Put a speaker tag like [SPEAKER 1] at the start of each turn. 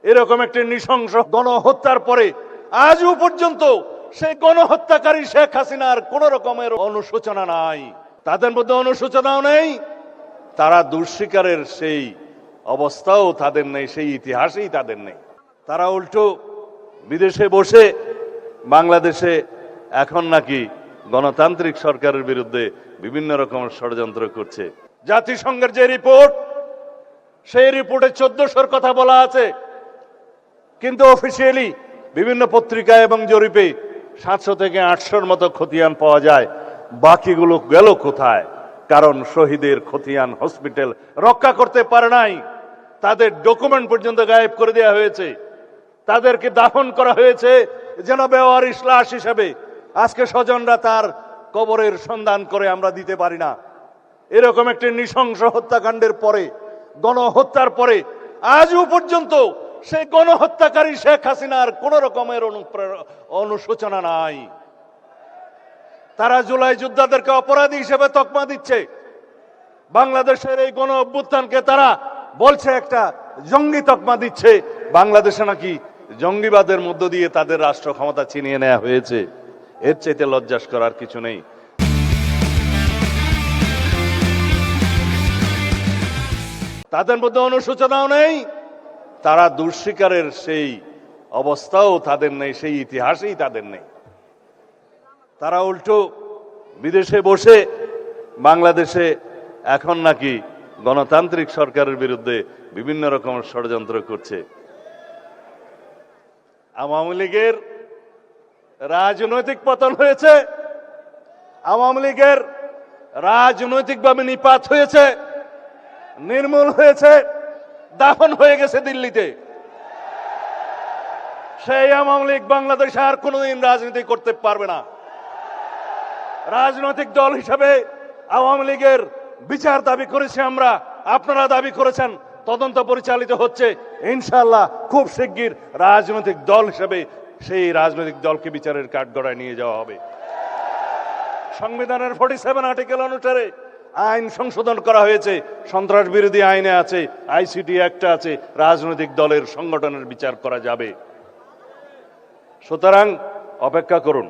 [SPEAKER 1] এরকম একটি নৃশংস গণহত্যার পরে আজও পর্যন্ত সেই গণহত্যাকারী শেখ হাসিনার কোন রকমের অনুশোচনা নাই, তাদের মধ্যে অনুশোচনাও নেই, তারা দুঃস্বীকারের সেই অবস্থাও তাদের নেই, সেই ইতিহাসেই তাদের নেই। তারা উল্টো বিদেশে বসে বাংলাদেশে এখন নাকি গণতান্ত্রিক সরকারের বিরুদ্ধে বিভিন্ন রকমের ষড়যন্ত্র করছে। জাতিসংঘের যে রিপোর্ট, সেই রিপোর্টে 1400-র কথা বলা আছে, কিন্তু অফিসিয়ালি বিভিন্ন পত্রিকা এবং জরিপে 700 থেকে 800-র মতো খতিয়ান পাওয়া যায়। বাকিগুলো গেল কোথায়? কারণ শহীদের খতিয়ান হসপিটাল রক্ষা করতে পারে নাই, তাদের ডকুমেন্ট পর্যন্ত গায়েব করে দেওয়া হয়েছে, তাদেরকে দাফন করা হয়েছে যেন বেওয়ারিশ লাশ হিসেবে। আজকে স্বজনরা তার কবরের সন্ধান করে আমরা দিতে পারি না। এরকম একটি নৃশংস হত্যাকাণ্ডের পরে, গণহত্যার পরে আজও পর্যন্ত সেই গণহত্যাকারী শেখ হাসিনার কোন রকমের অনুশোচনা নাই। তারা জুলাই যোদ্ধাদেরকে অপরাধী হিসেবে তকমা দিচ্ছে। বাংলাদেশের এই গণ অভ্যুত্থানকে তারা বলছে একটা জঙ্গি তকমা দিচ্ছে। বাংলাদেশে নাকি জঙ্গিবাদের মধ্য দিয়ে তাদের রাষ্ট্র ক্ষমতা ছিনিয়ে নেওয়া হয়েছে। এর চাইতে লজ্জাস করার কিছু নেই। তাদের মধ্যে অনুশোচনাও নেই, তারা দুঃস্বীকারের সেই অবস্থাও তাদের নেই, সেই ইতিহাসেই তাদের নেই। তারা উল্টো বিদেশে বসে বাংলাদেশে এখন নাকি গণতান্ত্রিক সরকারের বিরুদ্ধে বিভিন্ন রকমের ষড়যন্ত্র করছে। আওয়ামী লীগের রাজনৈতিক পতন হয়েছে, আওয়ামী লীগের রাজনৈতিকভাবে নিপাত হয়েছে, নির্মূল হয়েছে, দাফন হয়ে গেছে দিল্লিতে। সেই আওয়ামী লীগ বাংলাদেশে আর কোনোদিন রাজনীতি করতে পারবে না। রাজনৈতিক দল হিসেবে আওয়ামী লীগের বিচার দাবি করেছি আমরা, আপনারা দাবি করেছেন, তদন্ত পরিচালিত হচ্ছে। ইনশাআল্লাহ খুব শিগগির রাজনৈতিক দল হিসেবে সেই রাজনৈতিক দলকে বিচারের কাঠগড়ায় নিয়ে যাওয়া হবে। সংবিধানের 47 আর্টিকেল অনুসারে আইন সংশোধন করা হয়েছে, সন্ত্রাস বিরোধী আইনে আছে, আইসিটি অ্যাক্টে আছে, রাজনৈতিক দলের সংগঠনের বিচার করা যাবে। সুতরাং অপেক্ষা করুন।